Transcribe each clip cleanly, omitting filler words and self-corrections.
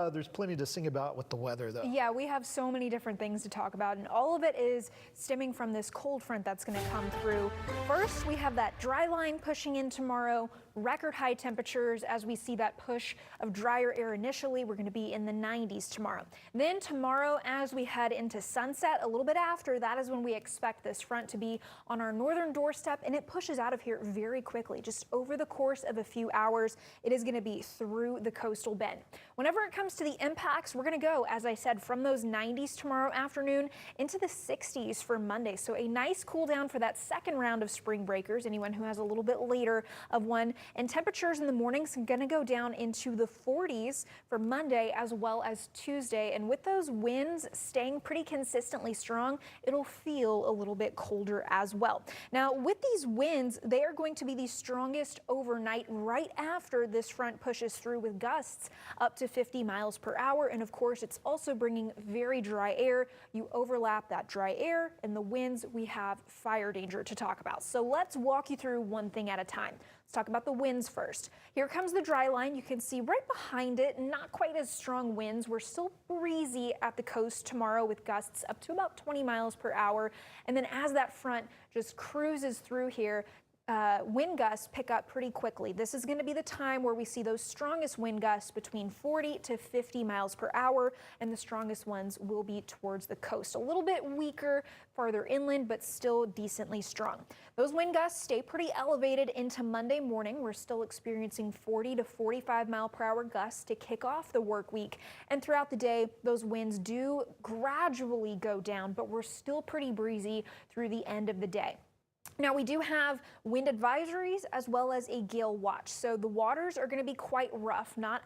there's plenty to sing about with the weather, though. Yeah, we have so many different things to talk about, and all of it is stemming from this cold front that's going to come through. First, we have that dry line pushing in tomorrow, record high temperatures as we see that push of drier air initially. We're going to be in the 90s tomorrow. Then tomorrow, as we head into sunset, a little bit after, that is when we expect this front to be on our northern doorstep, and it pushes out of here very quickly. Just over the course of a few hours, it is going to be through the coastal bend. Whenever it comes to the impacts, we're going to go, as I said, from those 90s tomorrow afternoon into the 60s for Monday. So a nice cool down for that second round of spring breakers, anyone who has a little bit later of one. And temperatures in the mornings are going to go down into the 40s for Monday as well as Tuesday. And with those winds staying pretty consistently strong, it'll feel a little bit colder as well. Now, with these winds, they are going to be the strongest overnight right after this front pushes through with gusts up to 50 miles per hour. And of course, it's also bringing very dry air. You overlap that dry air and the winds, we have fire danger to talk about. So let's walk you through one thing at a time. Let's talk about the winds first. Here comes the dry line. You can see right behind it, not quite as strong winds. We're still breezy at the coast tomorrow with gusts up to about 20 miles per hour. And then as that front just cruises through here, wind gusts pick up pretty quickly. This is going to be the time where we see those strongest wind gusts between 40 to 50 miles per hour, and the strongest ones will be towards the coast. A little bit weaker farther inland, but still decently strong. Those wind gusts stay pretty elevated into Monday morning. We're still experiencing 40 to 45 mile per hour gusts to kick off the work week. And throughout the day, those winds do gradually go down, but we're still pretty breezy through the end of the day. Now, we do have wind advisories as well as a gale watch. So the waters are going to be quite rough, not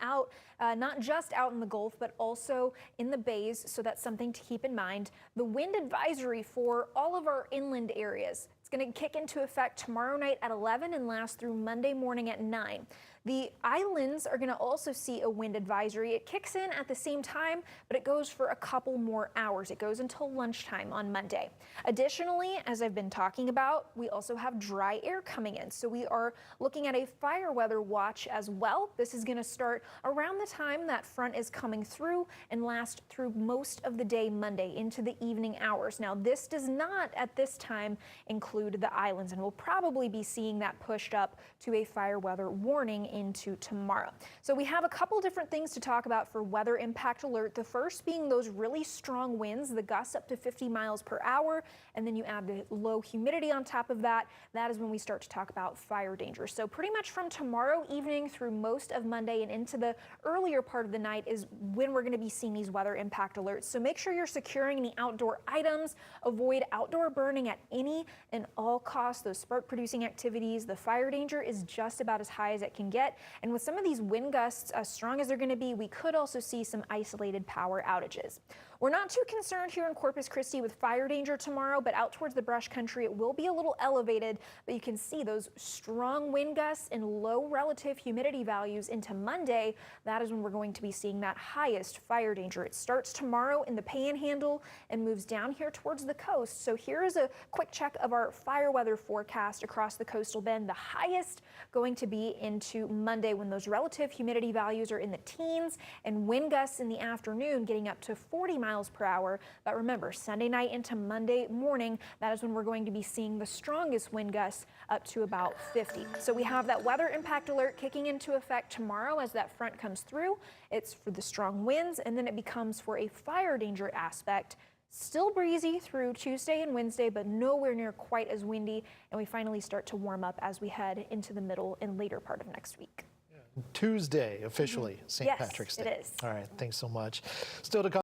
just out in the Gulf, but also in the bays. So that's something to keep in mind. The wind advisory for all of our inland areas, it's going to kick into effect tomorrow night at 11 and last through Monday morning at 9. The islands are going to also see a wind advisory. It kicks in at the same time, but it goes for a couple more hours. It goes until lunchtime on Monday. Additionally, as I've been talking about, we also have dry air coming in. So we are looking at a fire weather watch as well. This is going to start around the time that front is coming through and last through most of the day Monday into the evening hours. Now, this does not at this time include the islands, and we'll probably be seeing that pushed up to a fire weather warning into tomorrow. So we have a couple different things to talk about for weather impact alert. The first being those really strong winds, the gusts up to 50 miles per hour, and then you add the low humidity on top of that. That is when we start to talk about fire danger. So pretty much from tomorrow evening through most of Monday and into the earlier part of the night is when we're going to be seeing these weather impact alerts. So make sure you're securing any outdoor items, avoid outdoor burning at any and all costs. Those spark producing activities, the fire danger is just about as high as it can get. And with some of these wind gusts as strong as they're going to be, we could also see some isolated power outages. We're not too concerned here in Corpus Christi with fire danger tomorrow, but out towards the brush country, it will be a little elevated, but you can see those strong wind gusts and low relative humidity values into Monday. That is when we're going to be seeing that highest fire danger. It starts tomorrow in the Panhandle and moves down here towards the coast. So here is a quick check of our fire weather forecast across the coastal bend. The highest going to be into Monday when those relative humidity values are in the teens and wind gusts in the afternoon getting up to 40 miles per hour. But remember, Sunday night into Monday morning, that is when we're going to be seeing the strongest wind gusts up to about 50. So we have that weather impact alert kicking into effect tomorrow as that front comes through. It's for the strong winds, and then it becomes for a fire danger aspect. Still breezy through Tuesday and Wednesday, but nowhere near quite as windy. And we finally start to warm up as we head into the middle and later part of next week. Tuesday, officially, St. Yes, Patrick's Day. It is. All right, thanks so much. Still to come.